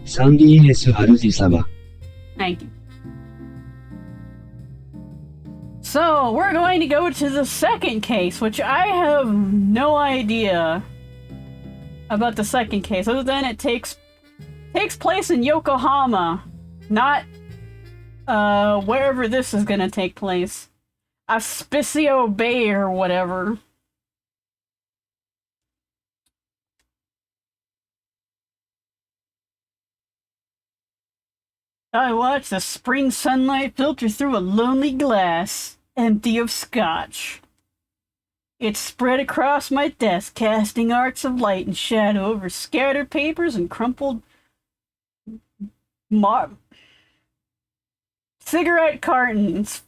3BS 主様. Thank you. So, we're going to go to the second case, which I have no idea about the second case, other than it takes place in Yokohama, not wherever this is gonna take place. Auspicio Bay or whatever. I watch the spring sunlight filter through a lonely glass, empty of scotch. It spread across my desk, casting arcs of light and shadow over scattered papers and crumpled cigarette cartons.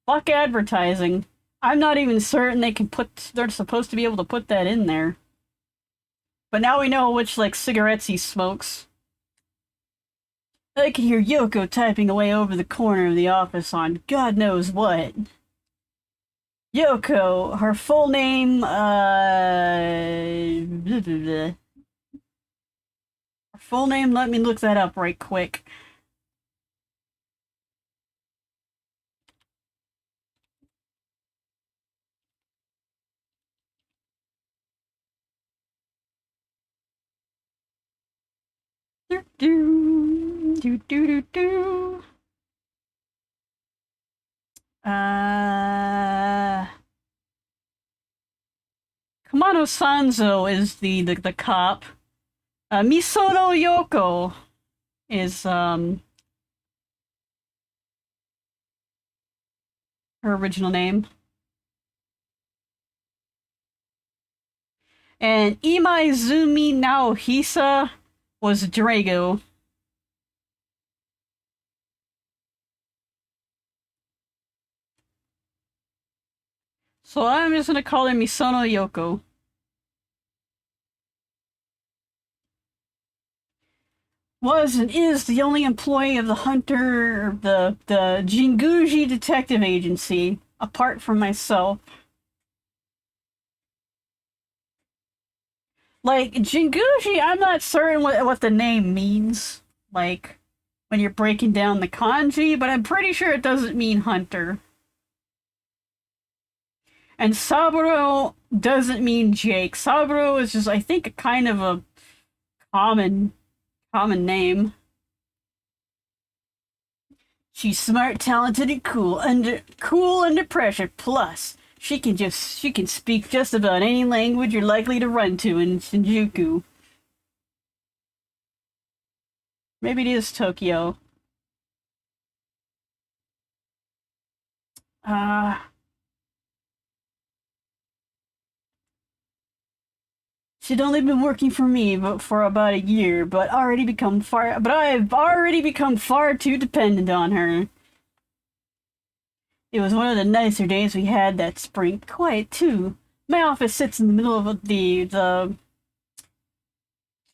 Fuck advertising. I'm not even certain they're supposed to be able to put that in there. But now we know which, cigarettes he smokes. I can hear Yoko typing away over the corner of the office on God knows what. Yoko, her full name, Her full name, let me look that up right quick. Kamano Sanzo is the cop. Misono Yoko is her original name. And Imaizumi Naohisa was Drago. So I'm just gonna call her Misono Yoko. Was and is the only employee of the Jinguuji Detective Agency, apart from myself. Jinguuji, I'm not certain what the name means, when you're breaking down the kanji, but I'm pretty sure it doesn't mean hunter. And Saburou doesn't mean Jake. Saburou is just, I think, a kind of a common name. She's smart, talented, and cool under pressure. Plus, she can speak just about any language you're likely to run to in Shinjuku. Maybe it is Tokyo. She'd only been working for me for about a year, but I've already become far too dependent on her. It was one of the nicer days we had that spring. Quiet, too. My office sits in the middle of the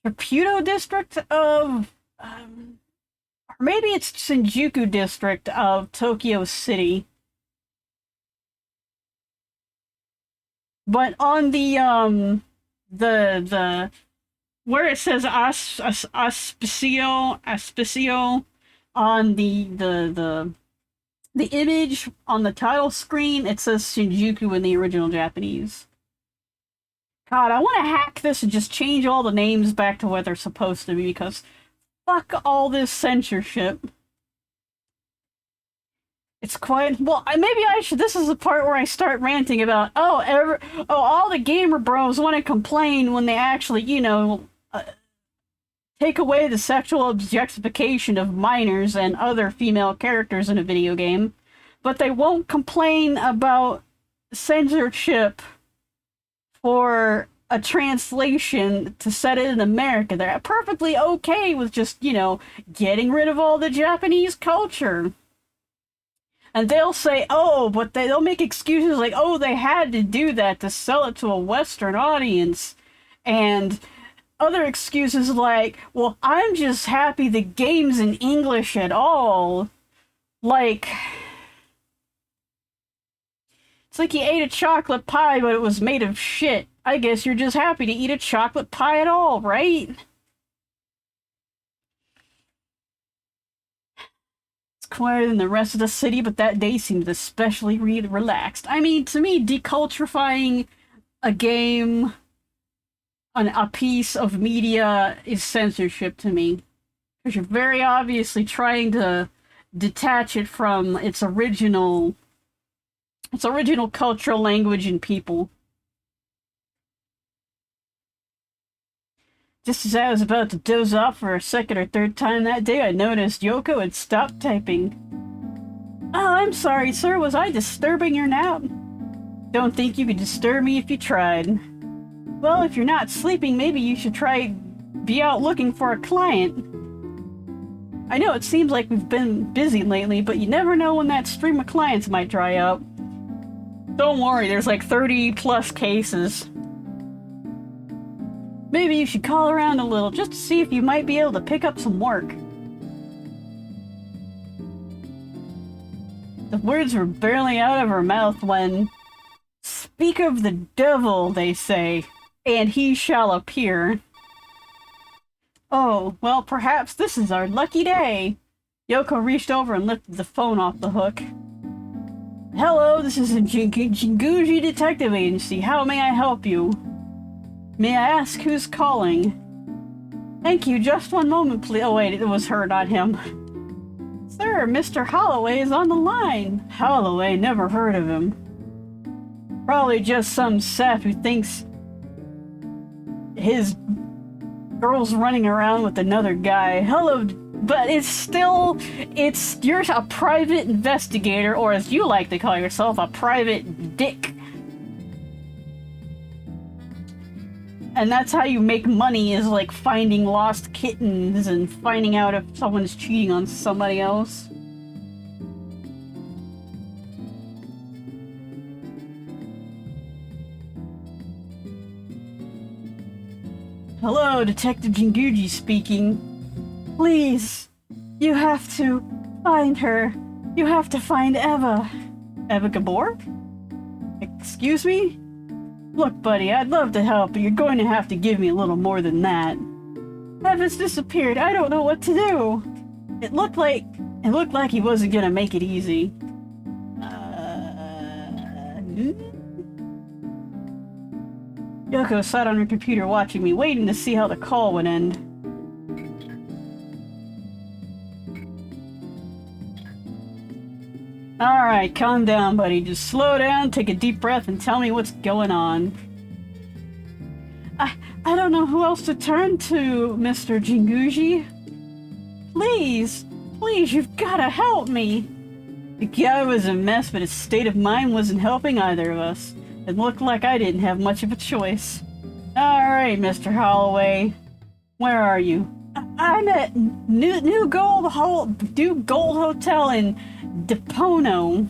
Sapporo district of... or maybe it's Shinjuku district of Tokyo City. But on the where it says auspicio on the image on the title screen, it says Shinjuku in the original Japanese. God, I want to hack this and just change all the names back to what they're supposed to be, because fuck all this censorship. It's quite... Well, maybe I should... This is the part where I start ranting about, all the gamer bros want to complain when they actually, take away the sexual objectification of minors and other female characters in a video game, but they won't complain about censorship for a translation to set it in America. They're perfectly okay with just, getting rid of all the Japanese culture. And they'll say, but they'll make excuses like, they had to do that to sell it to a Western audience. And other excuses like, well, I'm just happy the game's in English at all. It's like you ate a chocolate pie, but it was made of shit. I guess you're just happy to eat a chocolate pie at all, right? quieter than the rest of the city, but that day seemed especially relaxed. I mean, to me, deculturifying a game, a piece of media, is censorship to me. Because you're very obviously trying to detach it from its original cultural language and people. Just as I was about to doze off for a second or third time that day, I noticed Yoko had stopped typing. Oh, I'm sorry, sir. Was I disturbing your nap? Don't think you could disturb me if you tried. Well, if you're not sleeping, maybe you should be out looking for a client. I know it seems like we've been busy lately, but you never know when that stream of clients might dry up. Don't worry, there's like 30 plus cases. Maybe you should call around a little just to see if you might be able to pick up some work. The words were barely out of her mouth when... Speak of the devil, they say, and he shall appear. Oh, well, perhaps this is our lucky day. Yoko reached over and lifted the phone off the hook. Hello, this is the Jinguuji Detective Agency. How may I help you? May I ask who's calling? Thank you, just one moment, please. Oh wait, it was her, not him. Sir, Mr. Holloway is on the line. Holloway, never heard of him. Probably just some sap who thinks his girl's running around with another guy. Hello, but you're a private investigator, or as you like to call yourself, a private dick. And that's how you make money, is like finding lost kittens and finding out if someone's cheating on somebody else. Hello, Detective Jinguuji speaking. Please, you have to find her. You have to find Eva. Eva Gabor? Excuse me? Look, buddy, I'd love to help, but you're going to have to give me a little more than that. Eva's disappeared. I don't know what to do. It looked like he wasn't gonna make it easy. Yoko sat on her computer watching me, waiting to see how the call would end. Alright, calm down, buddy. Just slow down, take a deep breath, and tell me what's going on. I don't know who else to turn to, Mr. Jinguuji. Please, you've gotta help me. The guy was a mess, but his state of mind wasn't helping either of us. It looked like I didn't have much of a choice. Alright, Mr. Holloway. Where are you? I'm at New Gold Hotel in Depono.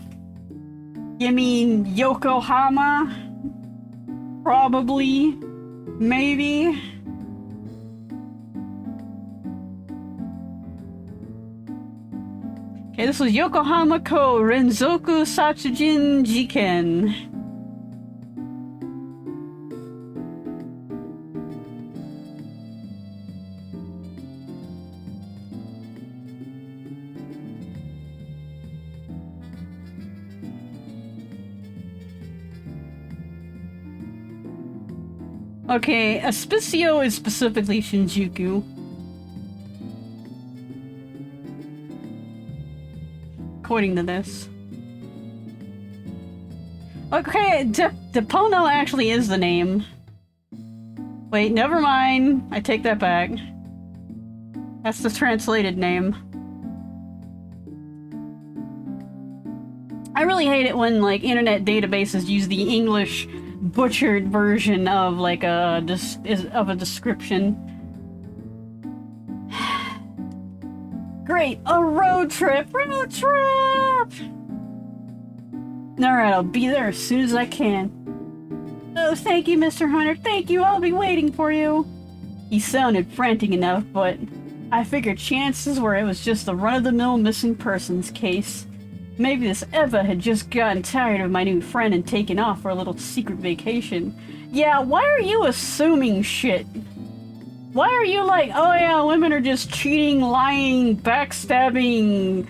You mean Yokohama? Probably. Maybe. Okay, this was Yokohama Ko Renzoku Satsujin Jiken. Okay, Auspicio is specifically Shinjuku. According to this. Okay, Depono actually is the name. Wait, never mind. I take that back. That's the translated name. I really hate it when, like, internet databases use the English butchered version of like a description. Great, a road trip. Alright, I'll be there as soon as I can. Oh, thank you, Mr. Hunter. Thank you. I'll be waiting for you. He sounded frantic enough, but I figured chances were it was just a run-of-the-mill missing persons case. Maybe this Eva had just gotten tired of my new friend and taken off for a little secret vacation. Yeah, why are you assuming shit? Why are you like, oh yeah, women are just cheating, lying, backstabbing,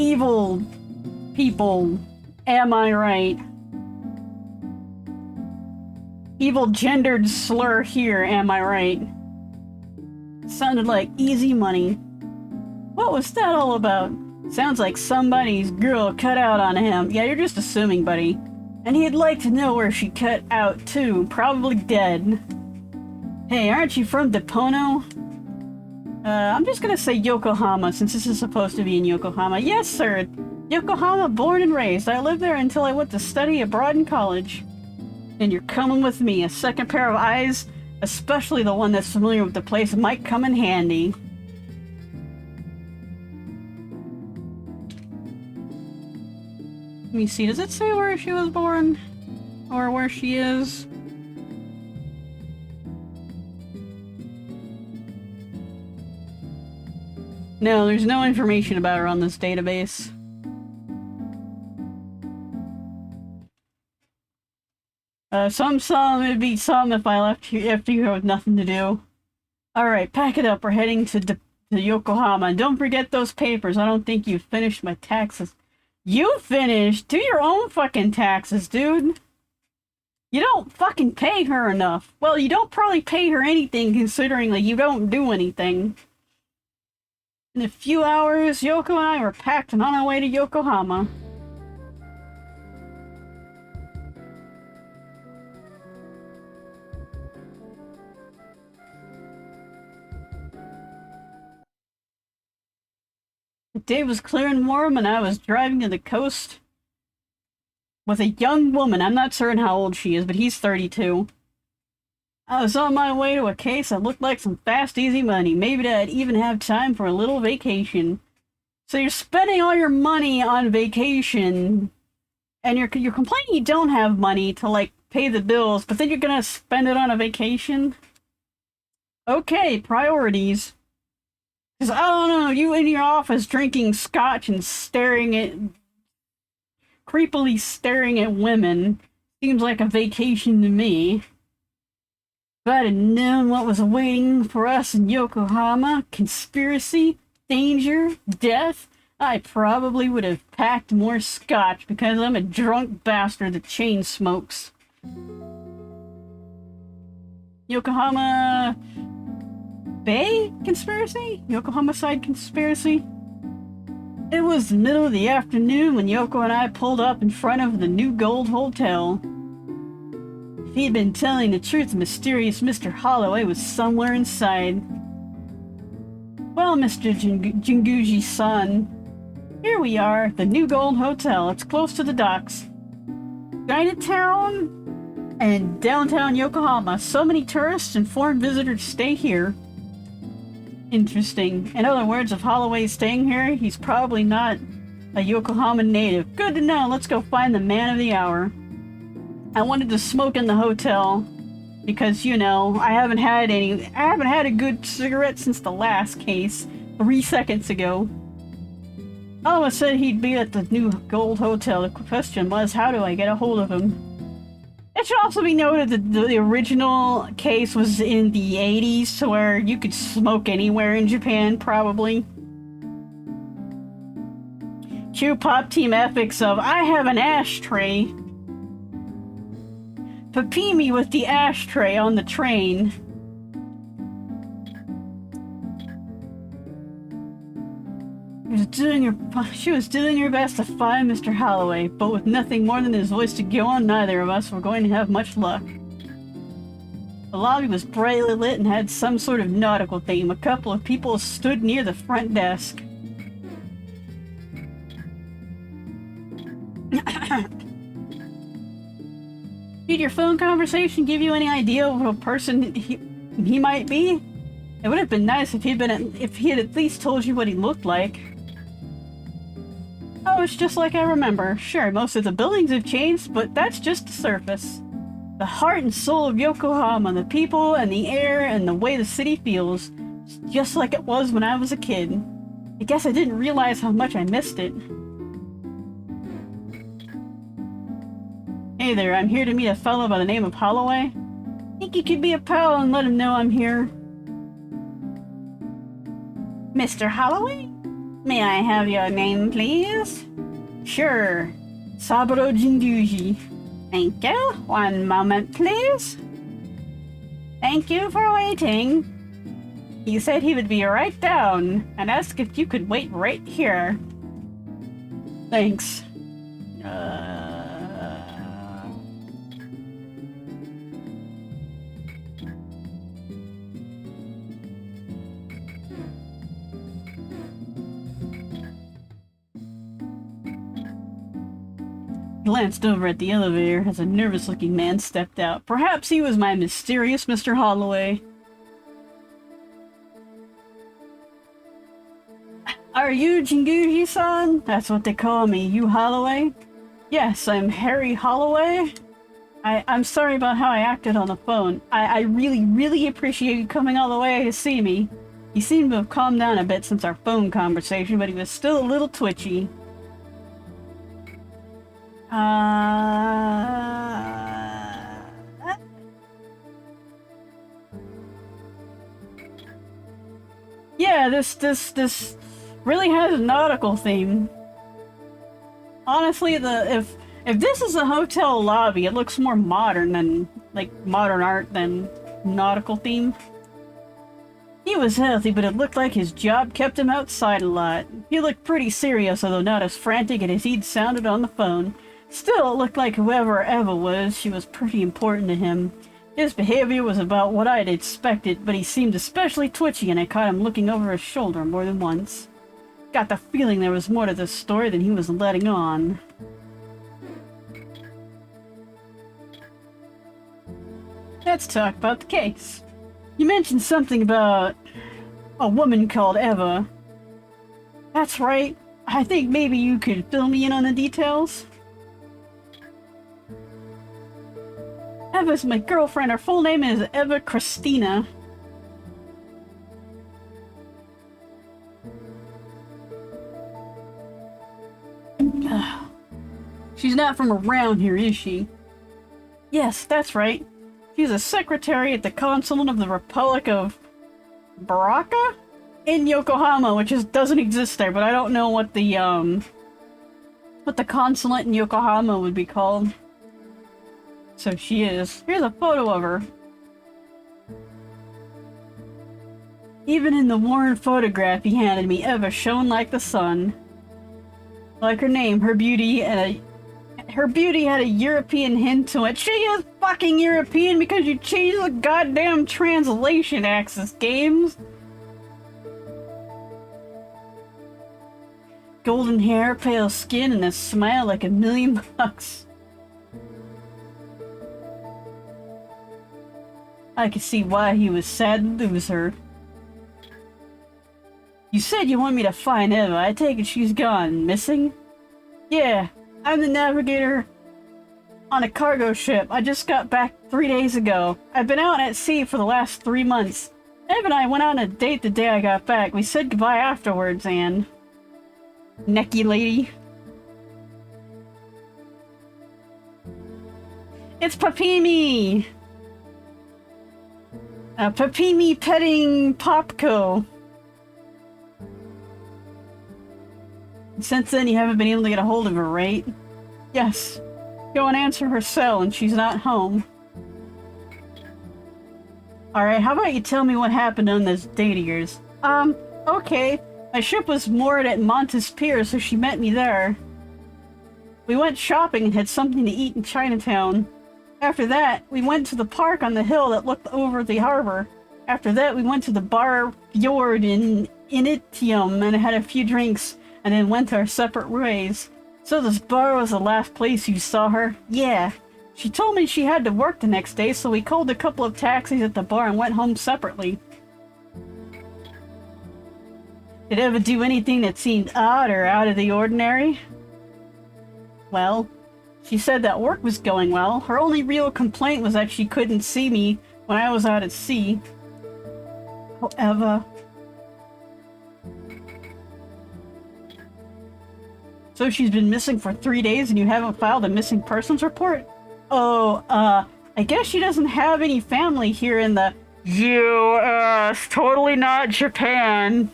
evil people. Am I right? Evil gendered slur here, am I right? Sounded like easy money. What was that all about? Sounds like somebody's girl cut out on him. Yeah, you're just assuming, buddy. And he'd like to know where she cut out too. Probably dead. Hey, aren't you from Depono? I'm just gonna say Yokohama, since this is supposed to be in Yokohama. Yes, sir. Yokohama, born and raised. I lived there until I went to study abroad in college. And you're coming with me. A second pair of eyes, especially the one that's familiar with the place, might come in handy. Let me see, does it say where she was born? Or where she is? No, there's no information about her on this database. Some, it'd be some if I left you with nothing to do. Alright, pack it up, we're heading to Yokohama. And don't forget those papers, I don't think you've finished my taxes. You finished? Do your own fucking taxes, dude. You don't fucking pay her enough. Well, you don't probably pay her anything considering that you don't do anything. In a few hours, Yoko and I were packed and on our way to Yokohama. The day was clear and warm, and I was driving to the coast with a young woman. I'm not certain how old she is, but he's 32. I was on my way to a case that looked like some fast, easy money. Maybe I'd even have time for a little vacation. So you're spending all your money on vacation, and you're complaining you don't have money to, like, pay the bills, but then you're gonna spend it on a vacation? Okay, priorities. Because, I don't know, you in your office drinking scotch and creepily staring at women seems like a vacation to me. If I'd have known what was waiting for us in Yokohama, conspiracy, danger, death, I probably would have packed more scotch because I'm a drunk bastard that chain smokes. Yokohama Bay conspiracy? Yokohama side conspiracy? It was the middle of the afternoon when Yoko and I pulled up in front of the New Gold Hotel. If he'd been telling the truth, mysterious Mr. Holloway was somewhere inside. Well, Mr. Jinguuji-san, here we are, the New Gold Hotel. It's close to the docks. Chinatown and downtown Yokohama. So many tourists and foreign visitors stay here. Interesting. In other words, if Holloway's staying here, he's probably not a Yokohama native. Good to know. Let's go find the man of the hour. I wanted to smoke in the hotel because, you know, I haven't had a good cigarette since the last case 3 seconds ago. Holloway said he'd be at the New Gold Hotel. The question was, how do I get a hold of him? It should also be noted that the original case was in the 80s, to where you could smoke anywhere in Japan, probably. Cue Pop Team Epics of, I have an ashtray. Papimi with the ashtray on the train. She was doing her best to find Mr. Holloway, but with nothing more than his voice to go on, neither of us were going to have much luck. The lobby was brightly lit and had some sort of nautical theme. A couple of people stood near the front desk. Did your phone conversation give you any idea of what person he might be? It would have been nice if he had at least told you what he looked like. Oh, it's just like I remember. Sure, most of the buildings have changed, but that's just the surface. The heart and soul of Yokohama, the people and the air and the way the city feels, just like it was when I was a kid. I guess I didn't realize how much I missed it. Hey there, I'm here to meet a fellow by the name of Holloway. Think you could be a pal and let him know I'm here? Mr. Holloway? May I have your name, please? Sure. Saburou Jinguuji. Thank you. One moment, please. Thank you for waiting. He said he would be right down and asked if you could wait right here. Thanks. Glanced over at the elevator as a nervous-looking man stepped out. Perhaps he was my mysterious Mr. Holloway. Are you Jinguuji-san? That's what they call me. You Holloway? Yes, I'm Harry Holloway. I'm sorry about how I acted on the phone. I really appreciate you coming all the way to see me. He seemed to have calmed down a bit since our phone conversation, but he was still a little twitchy. Yeah, this really has a nautical theme. Honestly, if this is a hotel lobby, it looks more modern than, like, modern art than nautical theme. He was healthy, but it looked like his job kept him outside a lot. He looked pretty serious, although not as frantic as he'd sounded on the phone. Still, it looked like whoever Eva was, she was pretty important to him. His behavior was about what I'd expected, but he seemed especially twitchy, and I caught him looking over his shoulder more than once. Got the feeling there was more to this story than he was letting on. Let's talk about the case. You mentioned something about a woman called Eva. That's right. I think maybe you could fill me in on the details. Eva's my girlfriend. Her full name is Eva Christina. She's not from around here, is she? Yes, that's right. She's a secretary at the consulate of the Republic of Baraka in Yokohama, which doesn't exist there, but I don't know what the consulate in Yokohama would be called. So she is. Here's a photo of her. Even in the worn photograph he handed me, Eva shone like the sun. Like her name, her beauty had a European hint to it. She is fucking European because you changed the goddamn translation, AksysGames. Golden hair, pale skin, and a smile like $1,000,000. I could see why he was sad to lose her. You said you want me to find Eva. I take it she's gone. Missing? Yeah, I'm the navigator on a cargo ship. I just got back 3 days ago. I've been out at sea for the last 3 months. Eva and I went on a date the day I got back. We said goodbye afterwards, and... Necky lady. It's Papimi! Papimi petting Popco. Since then, you haven't been able to get a hold of her, right? Yes. Go and answer her cell, and she's not home. Alright, how about you tell me what happened on this date of yours? Okay. My ship was moored at Montes Pier, so she met me there. We went shopping and had something to eat in Chinatown. After that, we went to the park on the hill that looked over the harbor. After that, we went to the bar Fjord in Initium and had a few drinks, and then went our separate ways. So this bar was the last place you saw her? Yeah. She told me she had to work the next day, so we called a couple of taxis at the bar and went home separately. Did Eva do anything that seemed odd or out of the ordinary? Well, she said that work was going well. Her only real complaint was that she couldn't see me when I was out at sea. Oh, Eva. So she's been missing for 3 days and you haven't filed a missing persons report? Oh, I guess she doesn't have any family here in the US. Totally not Japan.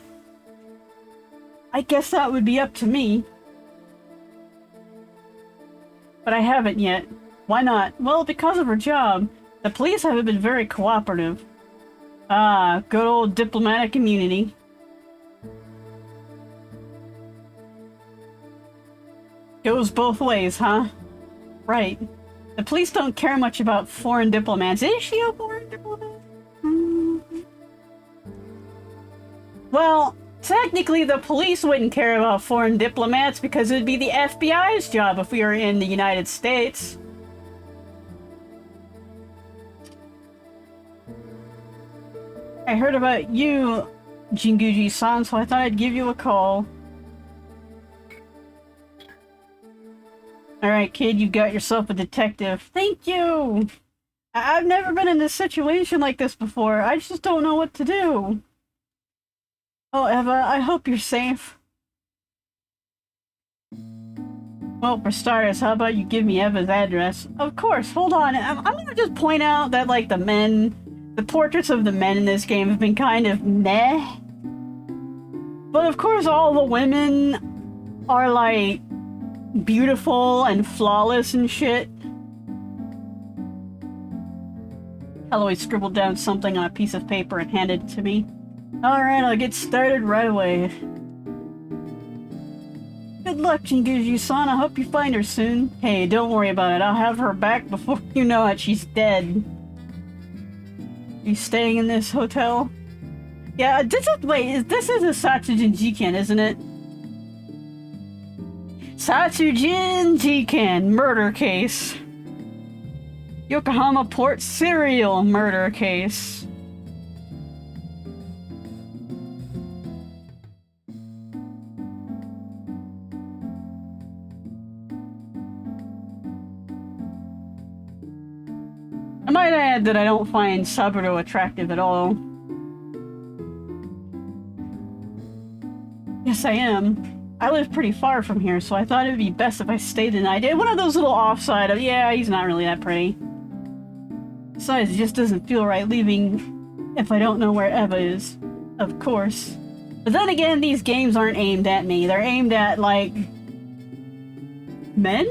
I guess that would be up to me. But I haven't yet. Why not? Well, because of her job. The police haven't been very cooperative. Ah, good old diplomatic immunity. Goes both ways, huh? Right. The police don't care much about foreign diplomats. Is she a foreign diplomat? Well, technically the police wouldn't care about foreign diplomats because it would be the FBI's job if we were in the United States. I heard about you, Jinguuji-san, so I thought I'd give you a call. Alright, kid, you got yourself a detective. Thank you! I've never been in a situation like this before. I just don't know what to do. Oh, Eva, I hope you're safe. Well, for starters, how about you give me Eva's address? Of course, hold on. I'm gonna just point out that, like, the portraits of the men in this game have been kind of meh. But of course, all the women are, like, beautiful and flawless and shit. Halloway scribbled down something on a piece of paper and handed it to me. Alright, I'll get started right away. Good luck, Jinguuji-san. I hope you find her soon. Hey, don't worry about it. I'll have her back before you know it. She's dead. Are you staying in this hotel? Yeah, this is a Satsujin Jiken, isn't it? Satsujin Jiken murder case. Yokohama port serial murder case. I might add that I don't find Saburou attractive at all. Yes, I am. I live pretty far from here, so I thought it would be best if I stayed the night. One of those little offside of, yeah, he's not really that pretty. Besides, it just doesn't feel right leaving if I don't know where Eva is. Of course. But then again, these games aren't aimed at me. They're aimed at, like, men?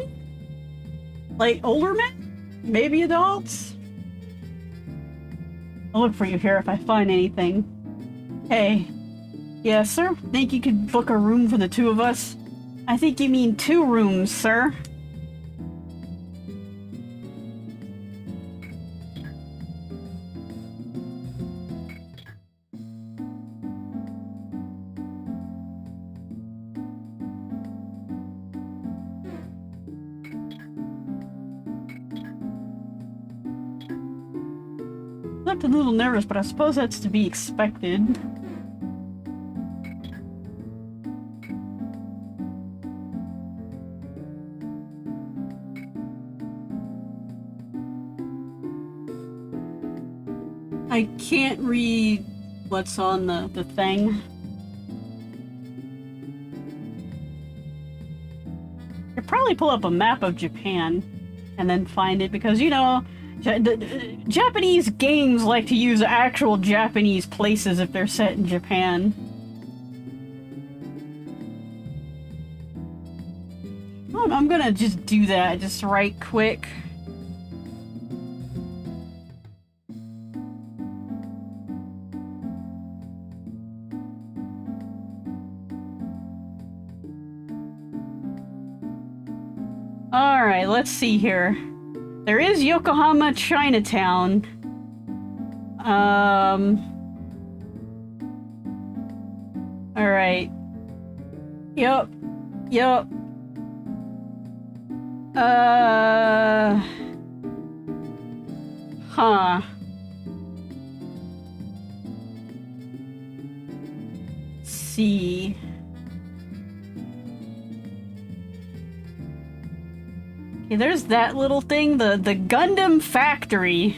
Like, older men? Maybe adults? I'll look for you here if I find anything. Hey. Yes, sir? Think you could book a room for the two of us? I think you mean 2 rooms, sir. Looked a little nervous, but I suppose that's to be expected. I can't read what's on the thing. I'd probably pull up a map of Japan and then find it because, you know, Japanese games like to use actual Japanese places if they're set in Japan. I'm gonna just do that just right quick. Alright, let's see here. There is Yokohama Chinatown. Alright. Yup. Yup. Huh. Let's see. Okay, there's that little thing, the Gundam Factory.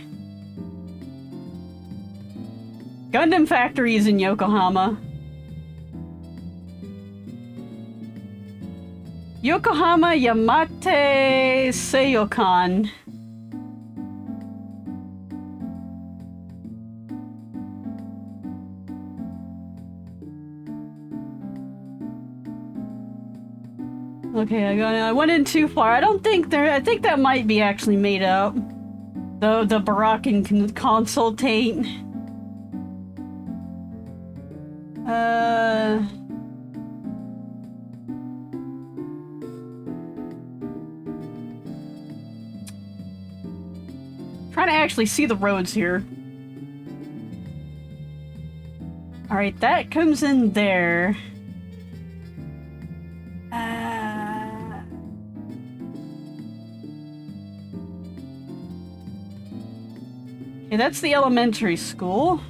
Gundam Factory is in Yokohama. Yokohama Yamate Seiyokan. Okay, I went in too far. I don't think there. I think that might be actually made up. The Baroccan consultate. Trying to actually see the roads here. Alright, that comes in there. Okay, that's the elementary school.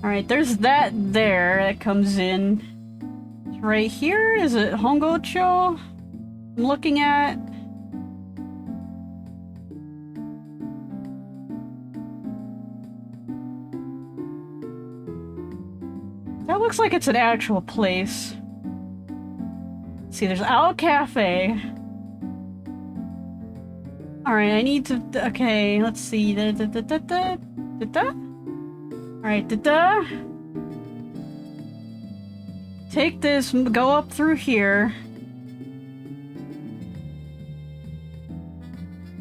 Alright, there's that there that comes in. It's right here? Is it Hongocho? I'm looking at. That looks like it's an actual place. Let's see, there's Owl Cafe. Alright, I need to. Okay, let's see. Alright, take this, go up through here.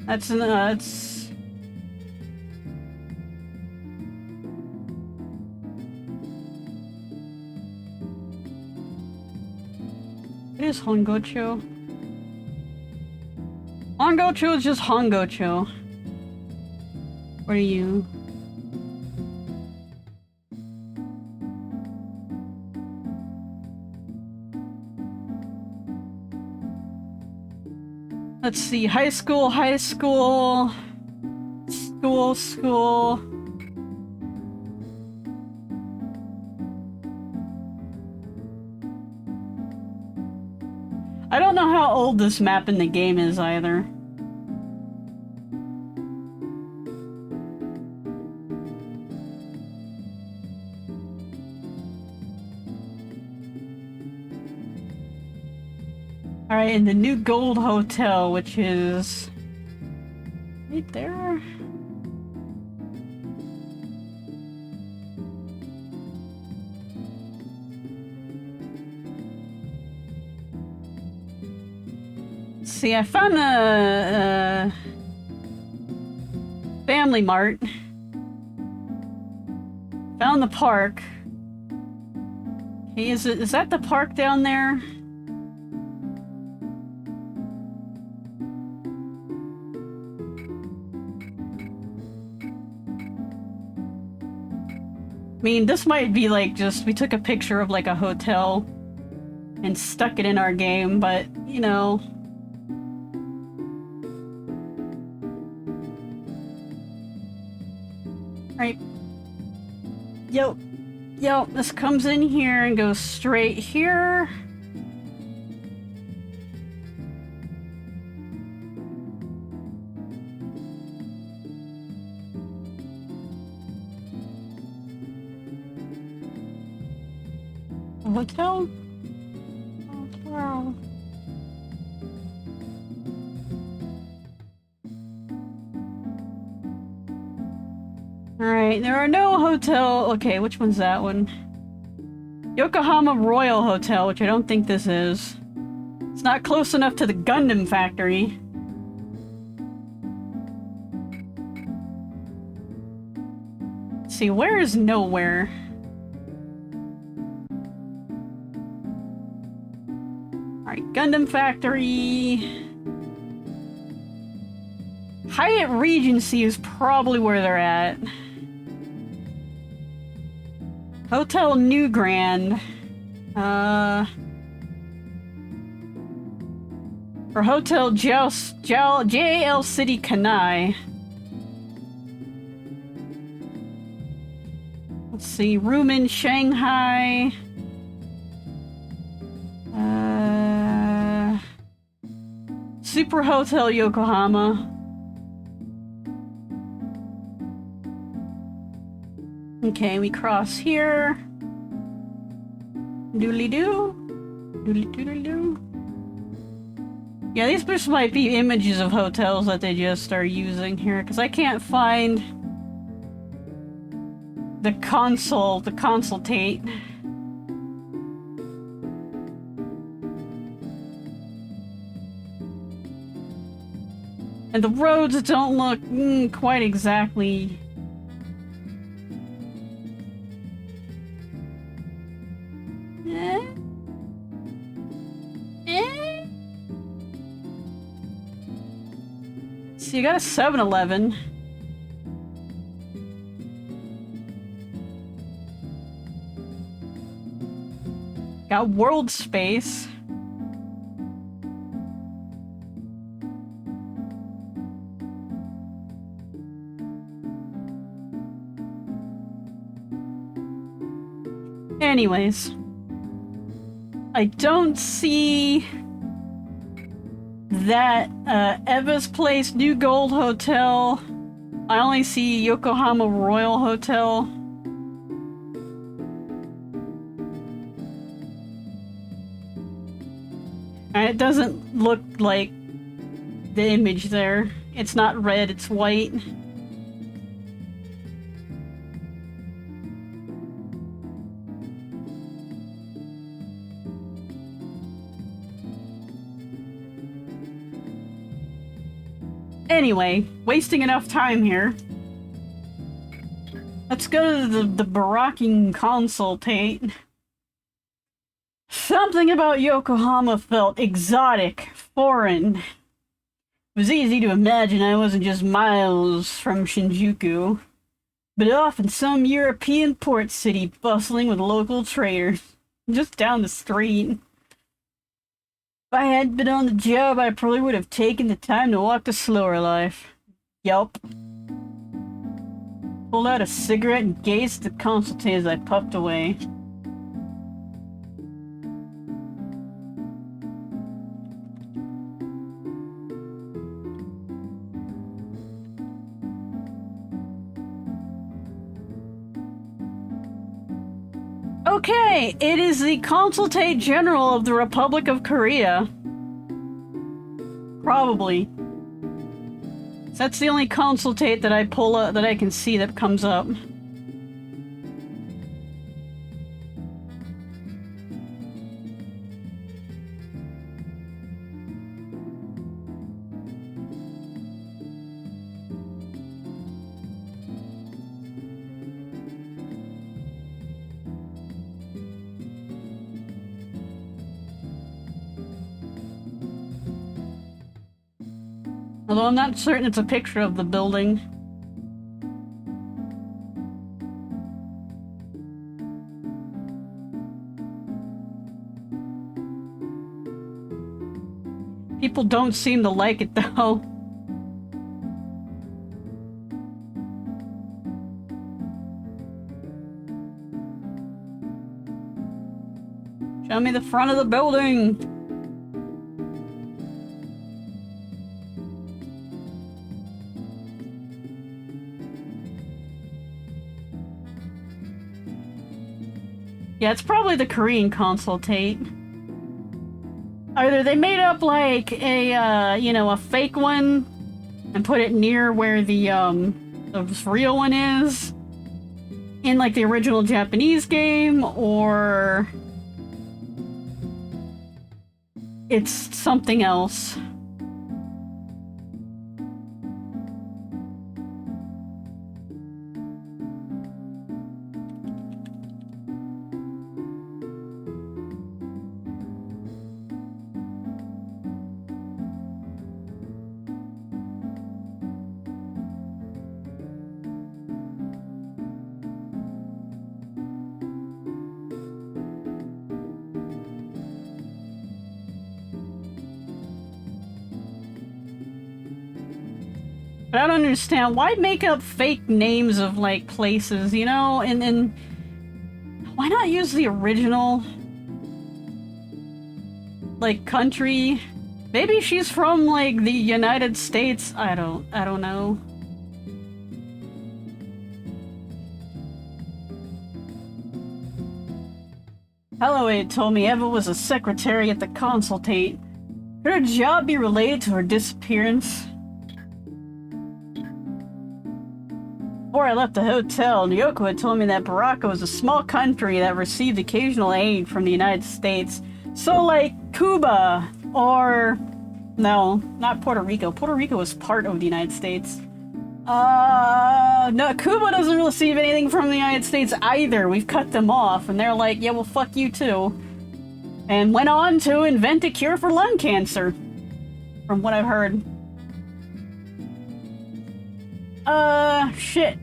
That's nuts. It is Hongocho. Hongocho is just Hongocho. What are you? Let's see, high school. School. I don't know how old this map in the game is either. Alright, in the New Gold Hotel, which is right there. See, I found a Family Mart. Found the park. Okay, is that the park down there? I mean, this might be like just we took a picture of like a hotel and stuck it in our game, but you know. Right. Yo, this comes in here and goes straight here. Hotel? Wow. Alright, there are no hotel. Okay, which one's that one? Yokohama Royal Hotel, which I don't think this is. It's not close enough to the Gundam factory. Let's see, where is nowhere? Alright, Gundam Factory. Hyatt Regency is probably where they're at. Hotel New Grand. Or Hotel JL City Kanai. Let's see, room in Shanghai. Super Hotel Yokohama. Okay, we cross here. Doodly-doo. Doodly-doodly-doo. Yeah, these just might be images of hotels that they just are using here, because I can't find the consultate. And the roads don't look quite exactly... So you got a 7-Eleven. Got World Space. Anyways, I don't see that Eva's Place New Gold Hotel. I only see Yokohama Royal Hotel. And it doesn't look like the image there. It's not red, it's white. Anyway, wasting enough time here. Let's go to the Baracking Consultate. Something about Yokohama felt exotic, foreign. It was easy to imagine I wasn't just miles from Shinjuku, but off in some European port city bustling with local traders, just down the street. If I hadn't been on the job, I probably would have taken the time to walk the slower life. Yup. Pulled out a cigarette and gazed at the consultate as I puffed away. Okay, it is the Consulate General of the Republic of Korea. Probably. That's the only consultate that I pull up that I can see that comes up. Although I'm not certain it's a picture of the building. People don't seem to like it though. Show me the front of the building. Yeah, it's probably the Korean consultate. Either they made up like a, you know, a fake one and put it near where the real one is in like the original Japanese game, or it's something else. But I don't understand, why make up fake names of, like, places, you know? And why not use the original, like, country? Maybe she's from, like, the United States? I don't know. Halloway told me Eva was a secretary at the consultate. Could her job be related to her disappearance? Before I left the hotel, Nyoko had told me that Baraka was a small country that received occasional aid from the United States. So like Cuba, or No, not Puerto Rico. Puerto Rico is part of the United States. No, Cuba doesn't receive anything from the United States either. We've cut them off, and they're like, yeah, well, fuck you too. And went on to invent a cure for lung cancer, from what I've heard. Shit.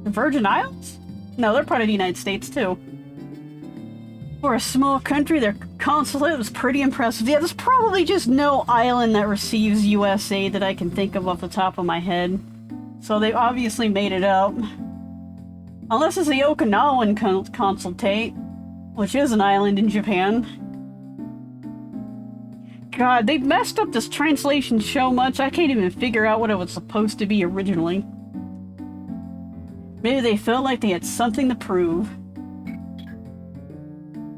The Virgin Islands? No, they're part of the United States too. For a small country, their consulate was pretty impressive. Yeah, there's probably just no island that receives US aid that I can think of off the top of my head. So they obviously made it up. Unless it's the Okinawan consulate, which is an island in Japan. God, they messed up this translation so much, I can't even figure out what it was supposed to be originally. Maybe they felt like they had something to prove.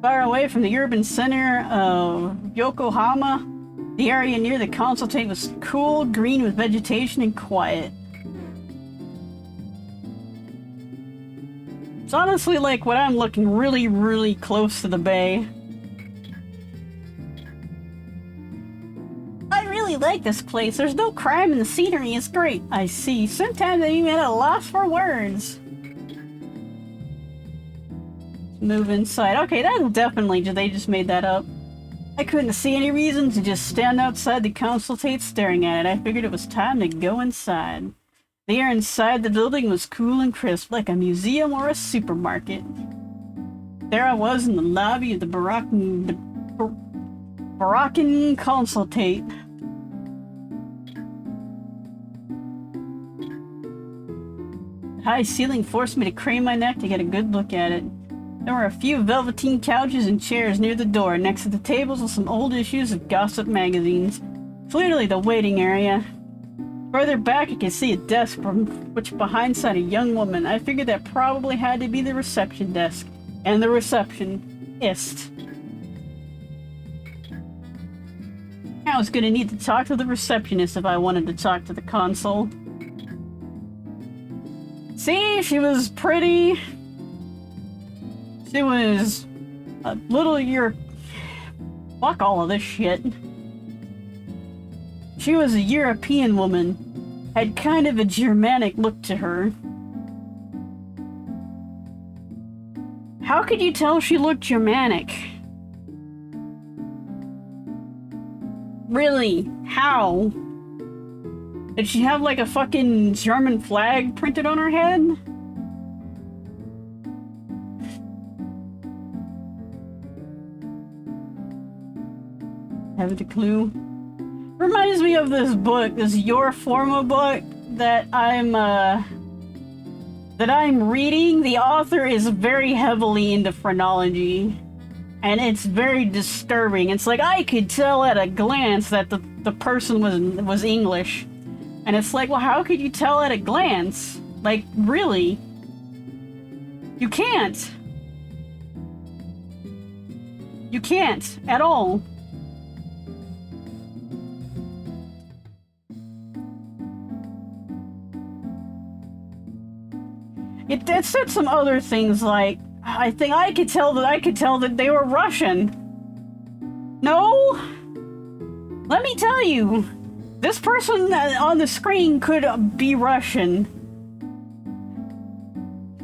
Far away from the urban center of Yokohama, the area near the consulate was cool, green with vegetation, and quiet. It's honestly like when I'm looking really, really close to the bay. I really like this place. There's no crime and the scenery is great. I see. Sometimes I'm even at a loss for words. Move inside. Okay, that's definitely, they just made that up. I couldn't see any reason to just stand outside the consulate staring at it. I figured it was time to go inside. The air inside the building was cool and crisp, like a museum or a supermarket. There I was in the lobby of the Baroccan consulate. The high ceiling forced me to crane my neck to get a good look at it. There were a few velveteen couches and chairs near the door. Next to the tables were some old issues of gossip magazines. Clearly the waiting area. Further back, you can see a desk from which behind sat a young woman. I figured that probably had to be the reception desk. And the receptionist. I was gonna need to talk to the receptionist if I wanted to talk to the console. See, she was pretty. She was a little fuck all of this shit. She was a European woman, had kind of a Germanic look to her. How could you tell she looked Germanic? Really? How? Did she have like a fucking German flag printed on her head? Haven't a clue. Reminds me of this book, this Your Forma book that I'm reading. The author is very heavily into phrenology, and it's very disturbing. It's like I could tell at a glance that the person was English, and it's like, well, how could you tell at a glance? Like, really? You can't. You can't at all. It said some other things like, I think I could tell that they were Russian. No? Let me tell you, this person on the screen could be Russian.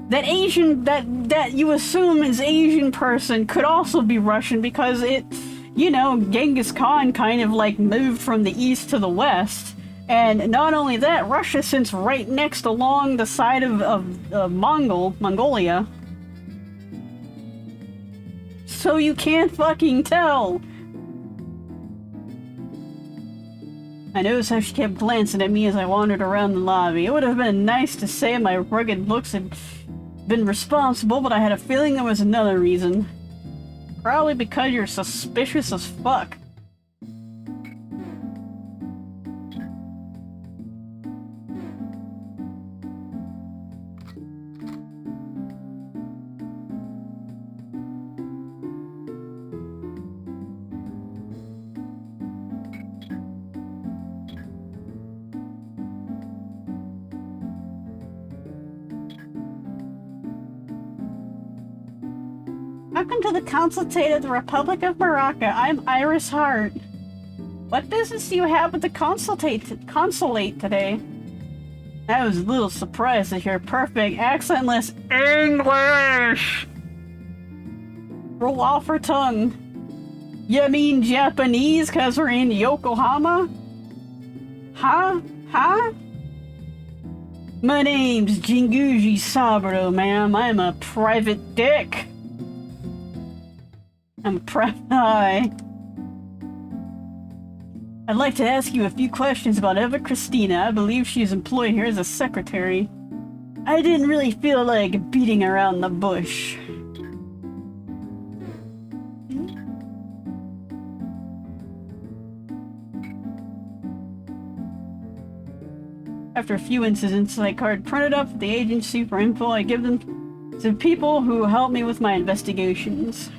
That Asian, that you assume is Asian person could also be Russian because Genghis Khan kind of like moved from the east to the west. And not only that, Russia sits right next along the side of Mongolia. So you can't fucking tell. I noticed how she kept glancing at me as I wandered around the lobby. It would have been nice to say my rugged looks had been responsible, but I had a feeling there was another reason. Probably because you're suspicious as fuck. Welcome to the consulate of the Republic of Morocco. I'm Iris Hart. What business do you have with the consulate today? I was a little surprised to hear perfect, accentless English! Roll off her tongue. You mean Japanese because we're in Yokohama? Huh? Huh? My name's Jinguuji Saburou, ma'am. I'm a private dick. I'm a private eye. I'd like to ask you a few questions about Eva Christina. I believe she is employed here as a secretary. I didn't really feel like beating around the bush. After a few incidents, I card printed up at the agency for info. I give them to people who help me with my investigations.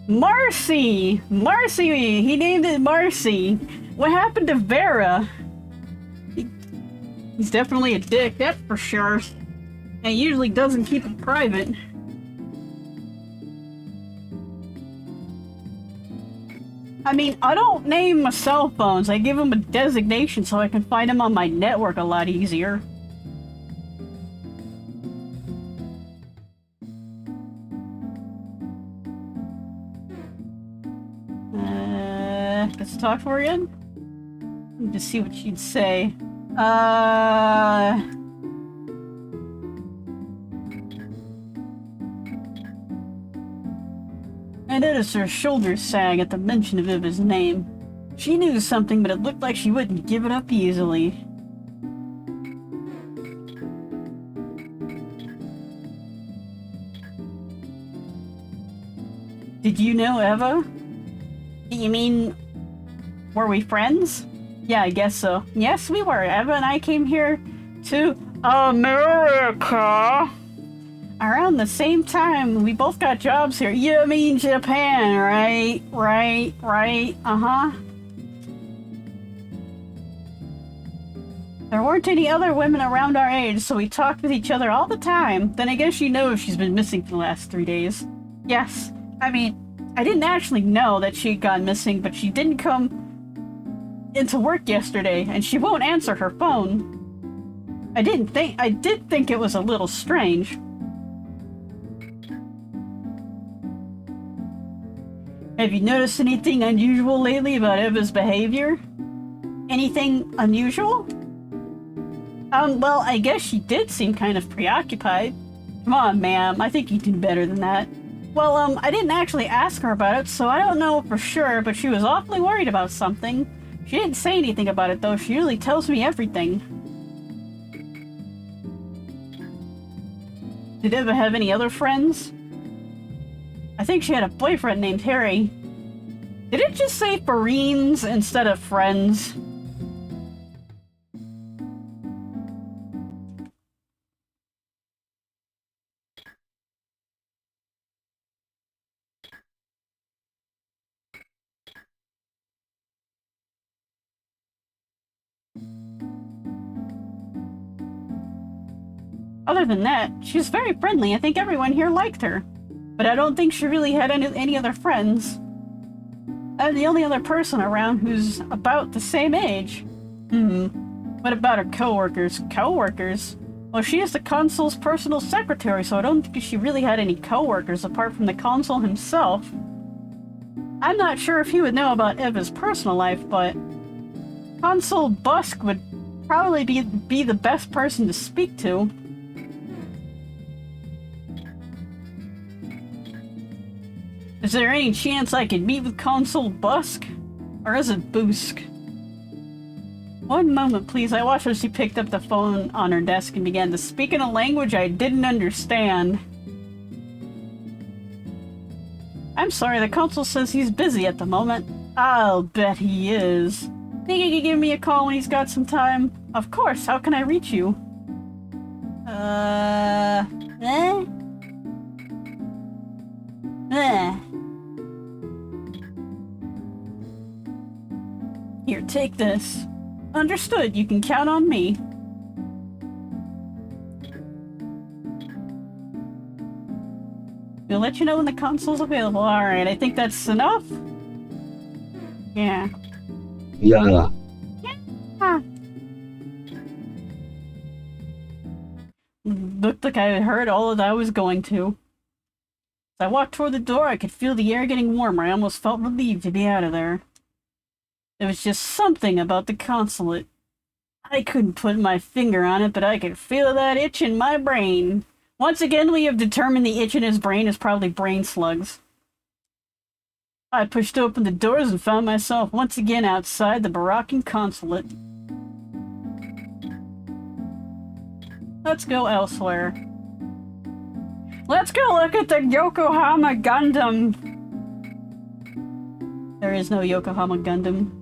Marcy! Marcy! He named it Marcy. What happened to Vera? He's definitely a dick, that's for sure. And he usually doesn't keep it private. I mean, I don't name my cell phones. I give them a designation so I can find them on my network a lot easier. Let's talk to her again. Let me just see what she'd say. I noticed her shoulders sag at the mention of Iva's name. She knew something, but it looked like she wouldn't give it up easily. Did you know Eva? You mean, were we friends? Yeah, I guess so. Yes, we were. Eva and I came here to America around the same time. We both got jobs here. You mean Japan, right? Right. Uh-huh. There weren't any other women around our age, so we talked with each other all the time. Then I guess you know she's been missing for the last 3 days. Yes. I mean, I didn't actually know that she'd gone missing, but she didn't come into work yesterday, and she won't answer her phone. I did think it was a little strange. Have you noticed anything unusual lately about Eva's behavior? Anything unusual? Well, I guess she did seem kind of preoccupied. Come on, ma'am, I think you do better than that. Well, I didn't actually ask her about it, so I don't know for sure, but she was awfully worried about something. She didn't say anything about it, though. She usually tells me everything. Did Eva have any other friends? I think she had a boyfriend named Harry. Did it just say Fareens instead of friends? Other than that, she was very friendly. I think everyone here liked her. But I don't think she really had any other friends. I'm the only other person around who's about the same age. What about her coworkers? Coworkers? Well, she is the consul's personal secretary, so I don't think she really had any coworkers apart from the consul himself. I'm not sure if he would know about Eva's personal life, but Consul Busk would probably be the best person to speak to. Is there any chance I could meet with Consul Busk? Or is it Busk? One moment, please. I watched as she picked up the phone on her desk and began to speak in a language I didn't understand. I'm sorry, the consul says he's busy at the moment. I'll bet he is. Think you could give me a call when he's got some time? Of course, how can I reach you? Here, take this. Understood, you can count on me. We'll let you know when the console's available. Alright, I think that's enough? Yeah. Yeah. Huh. Looked like I heard all that I was going to. As I walked toward the door, I could feel the air getting warmer. I almost felt relieved to be out of there. There was just something about the consulate. I couldn't put my finger on it, but I could feel that itch in my brain. Once again, we have determined the itch in his brain is probably brain slugs. I pushed open the doors and found myself once again outside the Baroccan consulate. Let's go elsewhere. Let's go look at the Yokohama Gundam! There is no Yokohama Gundam.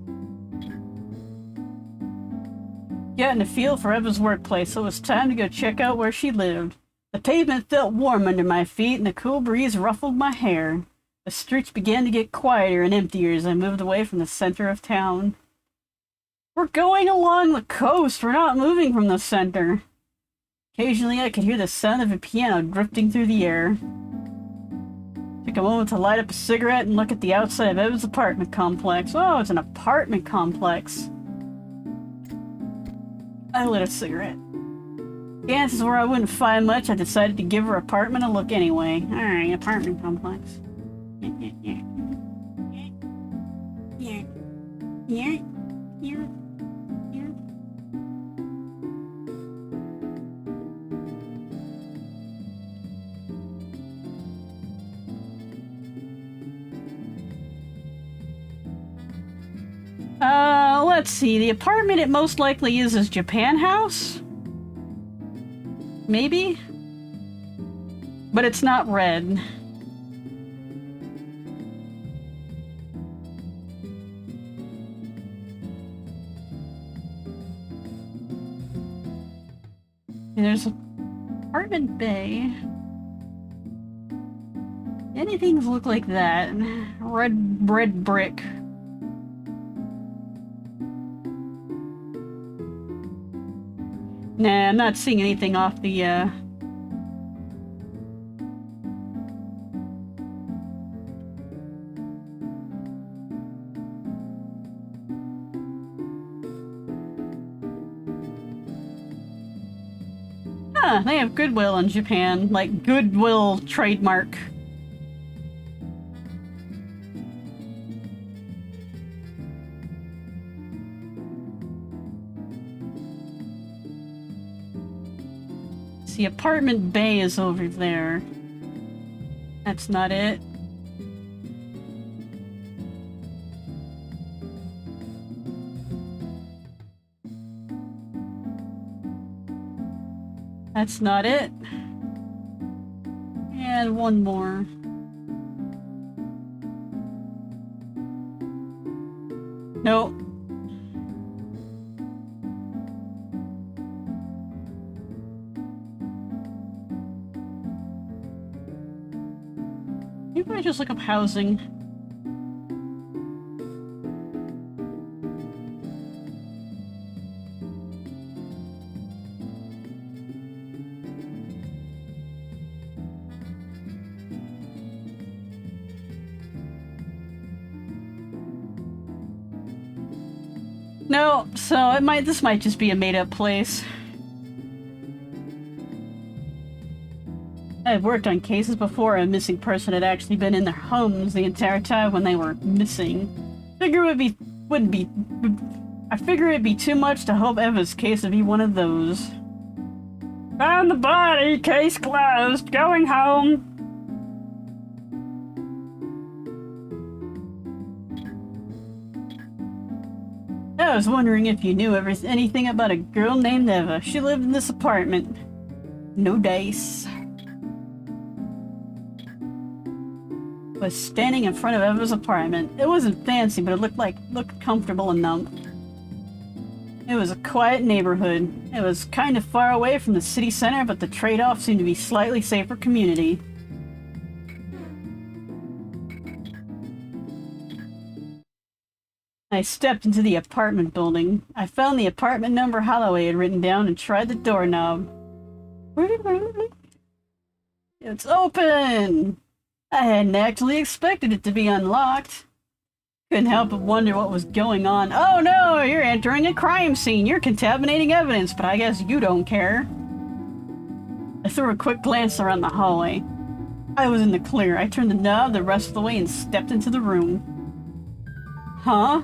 Getting a feel for Eva's workplace, so it was time to go check out where she lived. The pavement felt warm under my feet, and the cool breeze ruffled my hair. The streets began to get quieter and emptier as I moved away from the center of town. We're going along the coast, we're not moving from the center. Occasionally I could hear the sound of a piano drifting through the air. Took a moment to light up a cigarette and look at the outside of Eva's apartment complex. Oh, it's an apartment complex. I lit a cigarette. Chances were I wouldn't find much. I decided to give her apartment a look anyway. Alright, apartment complex. Let's see. The apartment it most likely is Japan House? Maybe? But it's not red. There's apartment bay. Anything look like that? Red brick. Nah, I'm not seeing anything off the, Huh, they have Goodwill in Japan, like Goodwill trademark. The apartment bay is over there. That's not it. That's not it. And one more. Nope. Maybe I just look up housing. No, so this might just be a made-up place. I've worked on cases before a missing person had actually been in their homes the entire time when they were missing. I figure it'd be too much to hope Eva's case would be one of those. Found the body, case closed, going home. I was wondering if you knew anything about a girl named Eva. She lived in this apartment. No dice. Was standing in front of Eva's apartment. It wasn't fancy, but it looked comfortable enough. It was a quiet neighborhood. It was kind of far away from the city center, but the trade-off seemed to be slightly safer community. I stepped into the apartment building. I found the apartment number Holloway had written down and tried the doorknob. It's open! I hadn't actually expected it to be unlocked. Couldn't help but wonder what was going on. Oh no, you're entering a crime scene. You're contaminating evidence, but I guess you don't care. I threw a quick glance around the hallway. I was in the clear. I turned the knob the rest of the way and stepped into the room. Huh?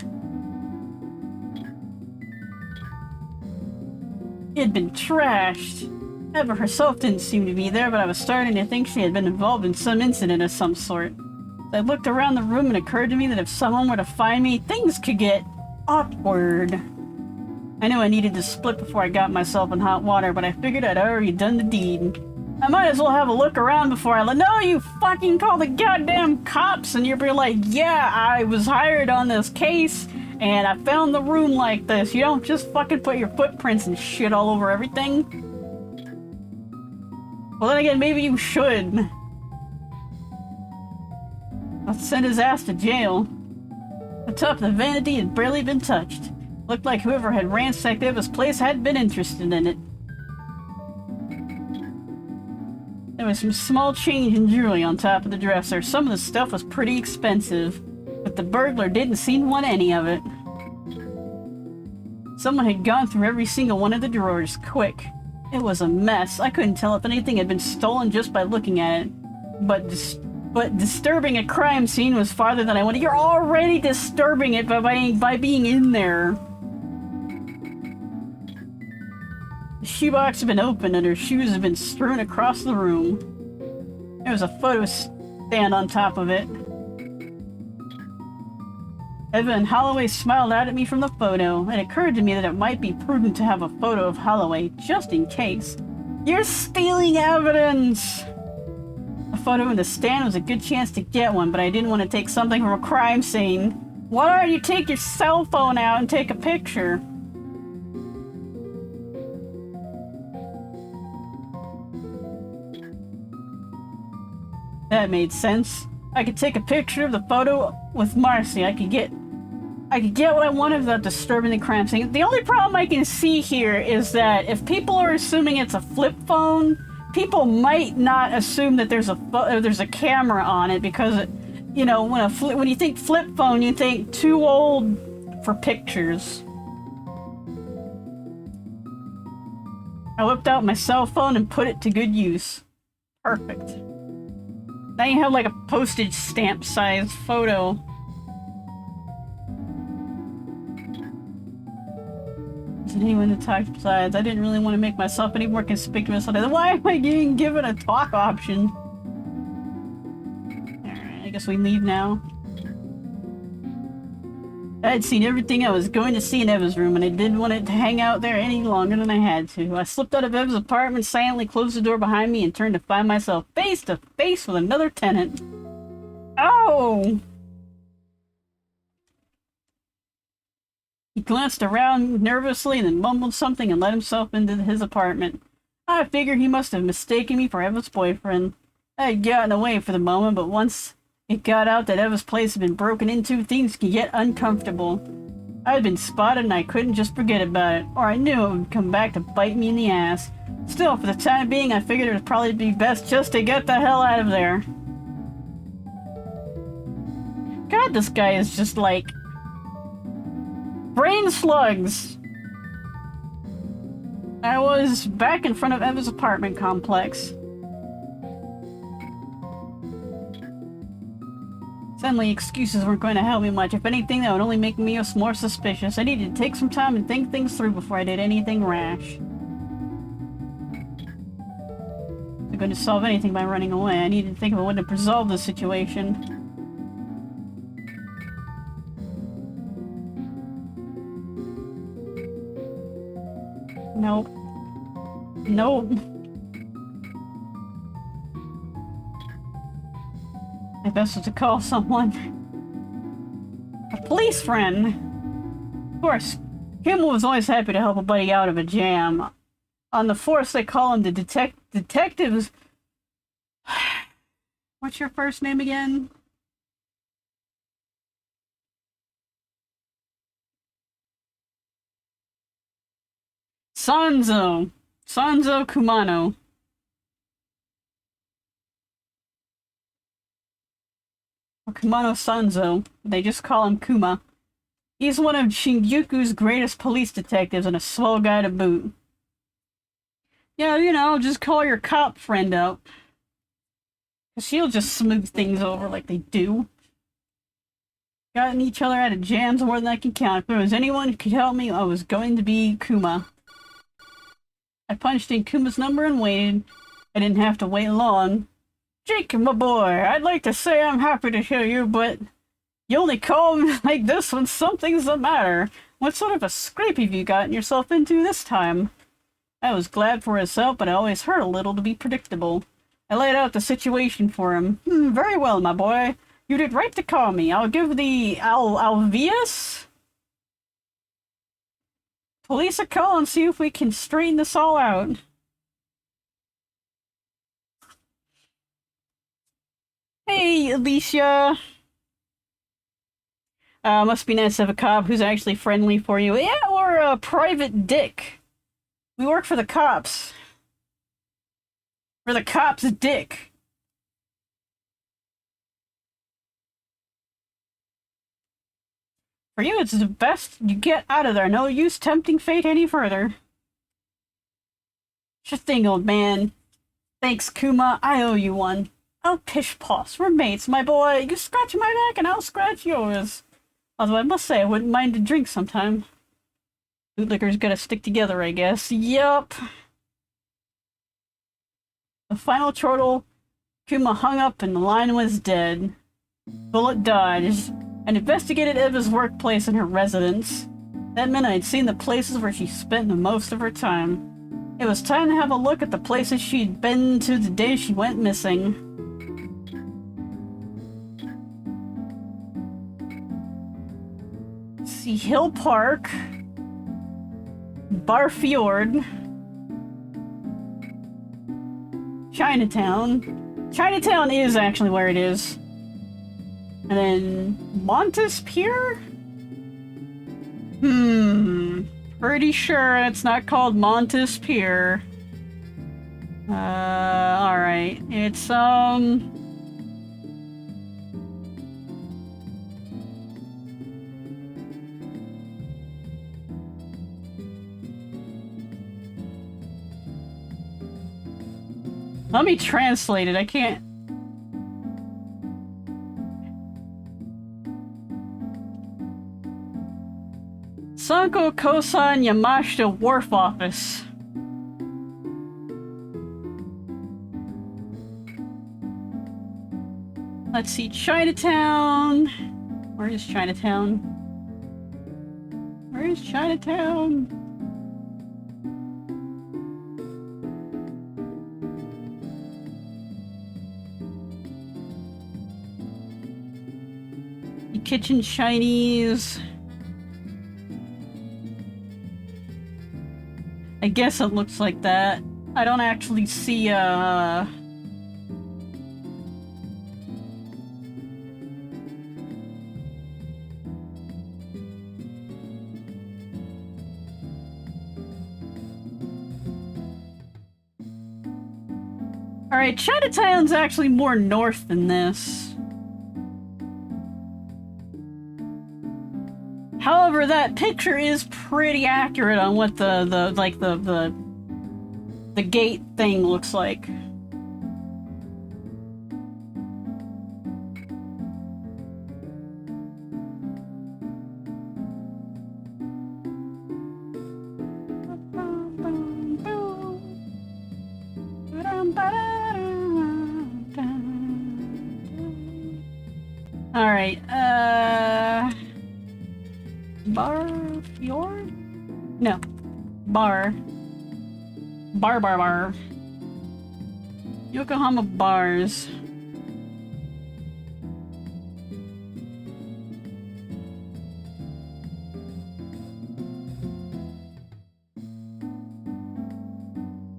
It had been trashed. Eva herself didn't seem to be there, but I was starting to think she had been involved in some incident of some sort. I looked around the room and it occurred to me that if someone were to find me, things could get awkward. I knew I needed to split before I got myself in hot water, but I figured I'd already done the deed. I might as well have a look around before I let— No, you fucking call the goddamn cops and you'll be like, yeah, I was hired on this case and I found the room like this. You don't just fucking put your footprints and shit all over everything. Well, then again, maybe you should. Let's send his ass to jail. The top of the vanity had barely been touched. Looked like whoever had ransacked Eva's place hadn't been interested in it. There was some small change and jewelry on top of the dresser. Some of the stuff was pretty expensive, but the burglar didn't seem to want any of it. Someone had gone through every single one of the drawers, quick. It was a mess. I couldn't tell if anything had been stolen just by looking at it. But disturbing a crime scene was farther than I wanted. You're already disturbing it by being in there. The shoebox had been opened and her shoes had been strewn across the room. There was a photo stand on top of it. Eva and Holloway smiled out at me from the photo. It occurred to me that it might be prudent to have a photo of Holloway, just in case. You're stealing evidence! A photo in the stand was a good chance to get one, but I didn't want to take something from a crime scene. Why don't you take your cell phone out and take a picture? That made sense. I could take a picture of the photo with Marcy. I could get what I wanted without disturbing the crime scene. The only problem I can see here is that if people are assuming it's a flip phone, people might not assume that there's a camera on it because it, you know, when you think flip phone, you think too old for pictures. I whipped out my cell phone and put it to good use. Perfect. Now you have like a postage stamp size photo. Is anyone to talk besides? I didn't really want to make myself any more conspicuous. Why am I being given a talk option? Alright, I guess we leave now. I had seen everything I was going to see in Eva's room, and I didn't want it to hang out there any longer than I had to. I slipped out of Eva's apartment, silently closed the door behind me, and turned to find myself face to face with another tenant. Oh! He glanced around nervously and then mumbled something and let himself into his apartment. I figured he must have mistaken me for Eva's boyfriend. I had gotten away for the moment, but once it got out that Eva's place had been broken into, things could get uncomfortable. I had been spotted and I couldn't just forget about it, or I knew it would come back to bite me in the ass. Still, for the time being, I figured it would probably be best just to get the hell out of there. God, this guy is just like... brain slugs! I was back in front of Eva's apartment complex. Suddenly, excuses weren't going to help me much. If anything, that would only make me more suspicious. I needed to take some time and think things through before I did anything rash. I wasn't going to solve anything by running away. I needed to think of a way to resolve the situation. Nope. Nope. My best was to call someone. A police friend! Of course, Kim was always happy to help a buddy out of a jam. On the force, they call him the detectives... What's your first name again? Sanzo Kumano. or Kumano Sanzo. They just call him Kuma. He's one of Shinjuku's greatest police detectives and a swell guy to boot. Yeah, you know, just call your cop friend up. Cause she'll just smooth things over like they do. Gotten each other out of jams more than I can count. If there was anyone who could help me, I was going to be Kuma. I punched in Kuma's number and waited. I didn't have to wait long. Jake, my boy, I'd like to say I'm happy to hear you, but you only call me like this when something's the matter. What sort of a scrape have you gotten yourself into this time? I was glad for his help, but I always hurt a little to be predictable. I laid out the situation for him. Very well, my boy. You did right to call me. I'll give the Alvius police a call and see if we can straighten this all out. Hey, Alicia. Must be nice to have a cop who's actually friendly for you. Yeah, or a private dick. We work for the cops. We're the cops' dick. For you, it's the best you get out of there. No use tempting fate any further. Sure thing, old man. Thanks, Kuma. I owe you one. Oh, pish posh. We're mates, my boy. You scratch my back and I'll scratch yours. Although I must say, I wouldn't mind a drink sometime. Bootlickers gotta stick together, I guess. Yup. The final chortle, Kuma hung up and the line was dead. Bullet dodged. I investigated Eva's workplace and her residence. That meant I'd seen the places where she spent the most of her time. It was time to have a look at the places she'd been to the day she went missing. See, Hill Park, Bar Fjord, Chinatown. Chinatown is actually where it is. And then Montes Pier? Pretty sure it's not called Montes Pier. Alright. It's, let me translate it, I can't... Sanko Kosan Yamashita Wharf Office. Let's see, Chinatown. Where is Chinatown? Where is Chinatown? The Kitchen Chinese. I guess it looks like that. I don't actually see, Alright, Chinatown's actually more north than this. However, that picture is pretty accurate on what the gate thing looks like. Alright, Bar Fjord? No. Bar. Yokohama bars.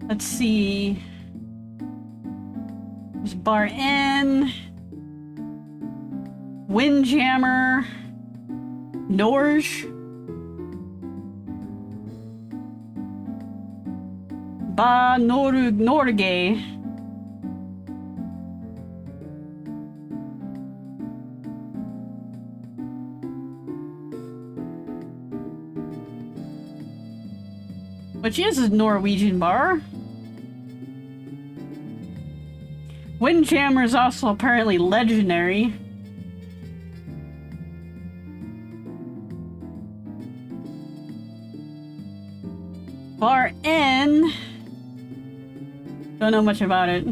Let's see. There's Bar N. Windjammer. Norge. Ba Norge. Which is a Norwegian bar. Windjammer is also apparently legendary. Bar N. Don't know much about it.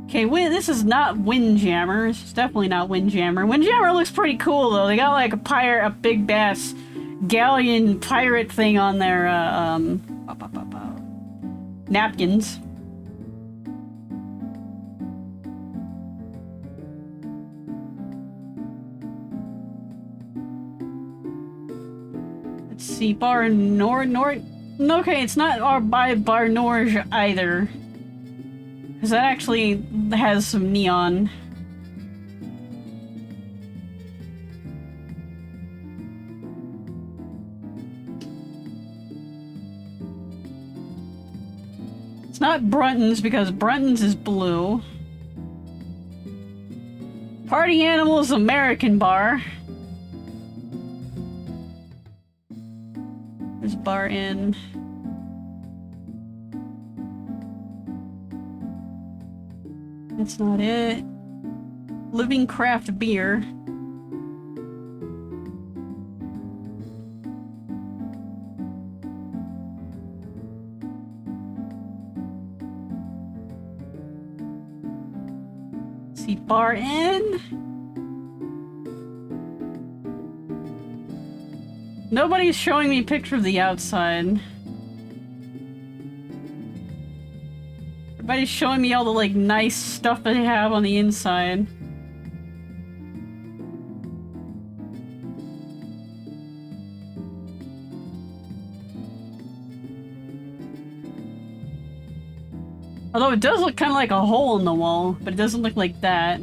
Okay, this is not Windjammer. It's definitely not Windjammer. Windjammer looks pretty cool though. They got like a big bass galleon pirate thing on their napkins. Let's see, Bar Nord. Okay, it's not by Bar Norge either. Because that actually has some neon. It's not Brunton's because Brunton's is blue. Party Animals American Bar. There's Bar N. That's not it. Living Craft Beer. Let's see, Bar N. Nobody's showing me a picture of the outside. Everybody's showing me all the, like, nice stuff that they have on the inside. Although it does look kind of like a hole in the wall, but it doesn't look like that.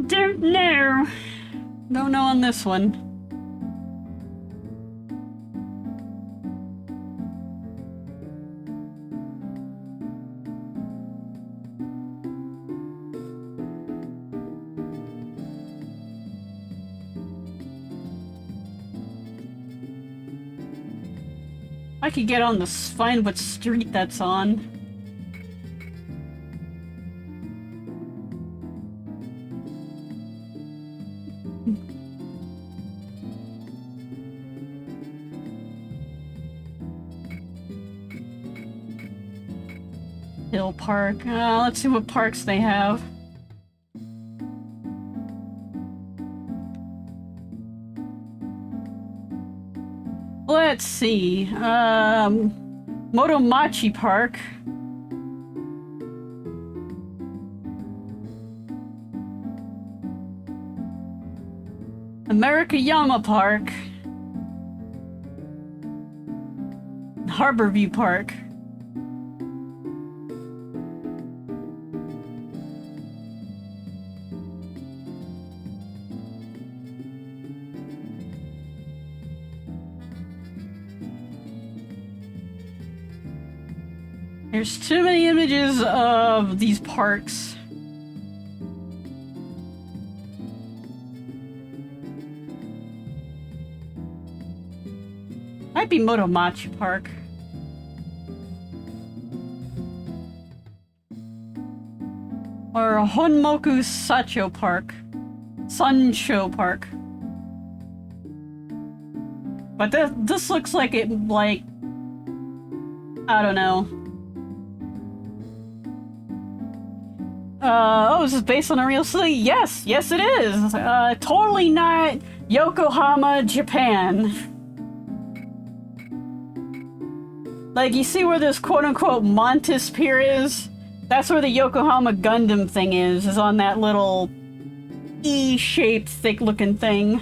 Don't know. Don't know on this one. I could get on this, find what street that's on. Hill Park. Let's see what parks they have. Let's see. Motomachi Park. Americayama Park. Harborview Park. There's too many images of these parks. Might be Motomachi Park. Or Honmoku Sacho Park. Sunsho Park. But this looks like it, like... I don't know. Oh, is this based on a real city? Yes, yes it is. Totally not Yokohama, Japan. Like, you see where this quote-unquote Montes Pier is? That's where the Yokohama Gundam thing is on that little E-shaped, thick-looking thing.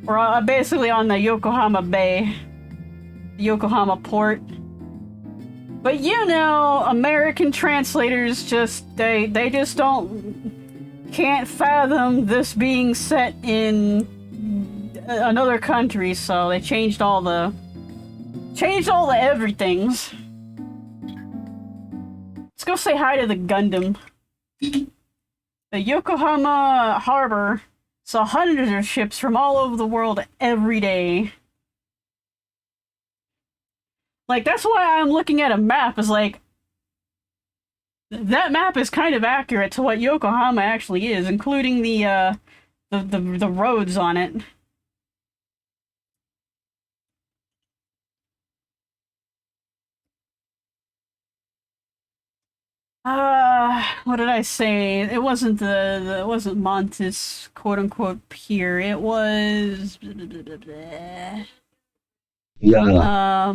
Or basically on the Yokohama Bay. The Yokohama port. But you know, American translators they just can't fathom this being set in another country, so they changed all the everythings. Let's go say hi to the Gundam. The Yokohama harbor saw hundreds of ships from all over the world every day. Like, that's why I'm looking at a map, is like, that map is kind of accurate to what Yokohama actually is, including the roads on it. What did I say? It wasn't it wasn't Montes, quote unquote, Pierre. It was Yeah.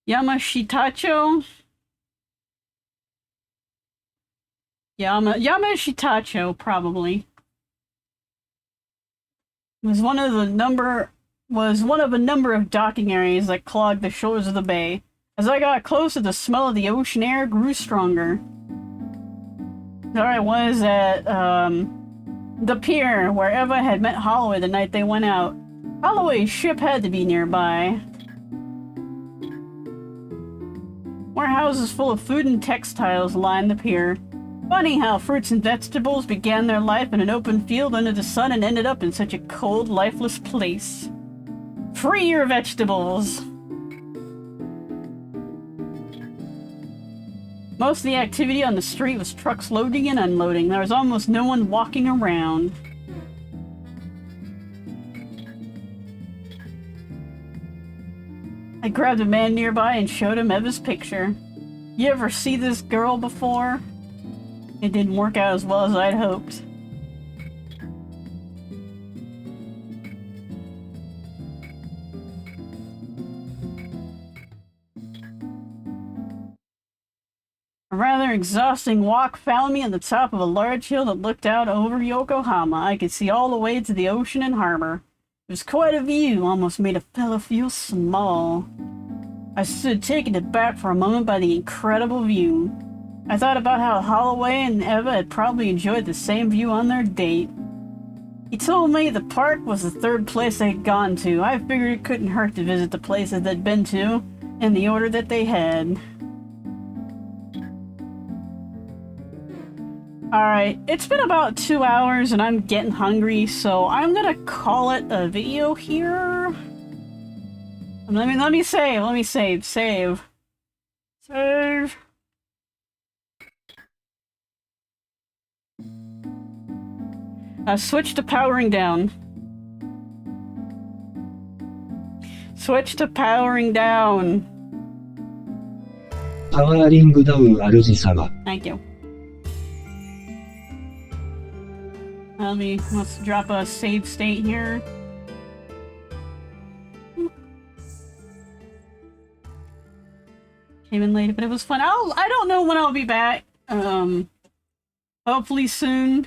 Yamashitacho? Yamashitacho, probably. Was one of a number of docking areas that clogged the shores of the bay. As I got closer, the smell of the ocean air grew stronger. There I was at, the pier, where Eva had met Holloway the night they went out. Holloway's ship had to be nearby. Warehouses full of food and textiles lined the pier. Funny how fruits and vegetables began their life in an open field under the sun and ended up in such a cold, lifeless place. Free your vegetables! Most of the activity on the street was trucks loading and unloading. There was almost no one walking around. I grabbed a man nearby and showed him Eva's picture. You ever see this girl before? It didn't work out as well as I'd hoped. A rather exhausting walk found me on the top of a large hill that looked out over Yokohama. I could see all the way to the ocean and harbor. It was quite a view, almost made a fellow feel small. I stood taken aback for a moment by the incredible view. I thought about how Holloway and Eva had probably enjoyed the same view on their date. He told me the park was the third place they'd gone to. I figured it couldn't hurt to visit the places they'd been to, in the order that they had. Alright, it's been about 2 hours and I'm getting hungry, so I'm gonna call it a video here. Let me save. Save. Switch to powering down. Switch to powering down. Powering down, AksysGames. Thank you. Let's drop a save state here. Came in late, but it was fun. I don't know when I'll be back. Hopefully soon.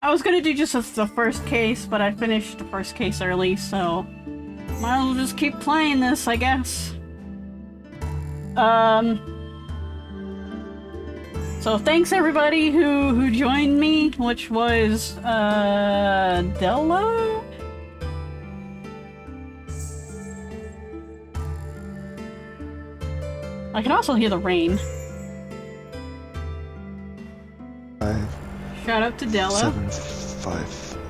I was gonna do just the first case, but I finished the first case early, so might as well just keep playing this, I guess. So thanks everybody who joined me, which was Della? I can also hear the rain. 5. Shout out to Della. 7 5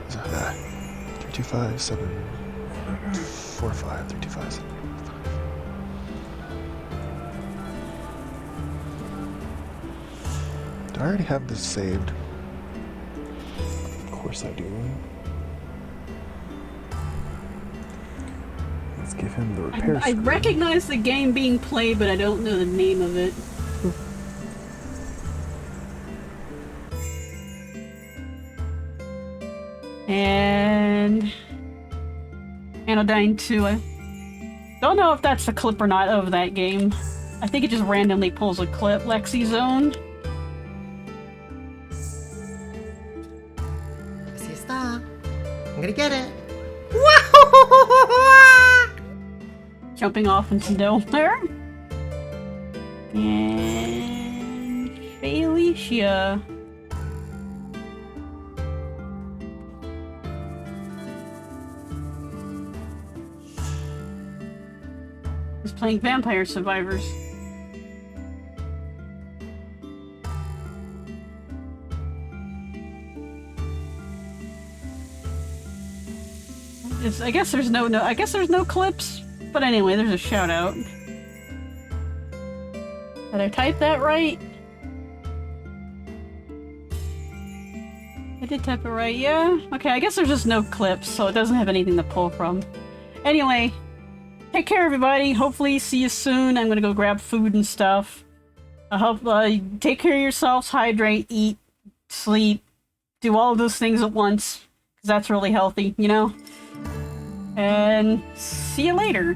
325 7 4 5 325 7. Do I already have this saved? Of course I do. Let's give him the repair I recognize the game being played, but I don't know the name of it. And Anodyne 2. I don't know if that's the clip or not of that game. I think it just randomly pulls a clip. Lexi Zone. I'm gonna get it. Jumping off into nowhere. And Felicia. Is playing Vampire Survivors. I guess there's no clips, but anyway, there's a shout out. Did I type that right? I did type it right, yeah? Okay, I guess there's just no clips, so it doesn't have anything to pull from. Anyway, take care everybody, hopefully see you soon. I'm gonna go grab food and stuff. I hope, take care of yourselves, hydrate, eat, sleep, do all of those things at once, because that's really healthy, you know? And see you later.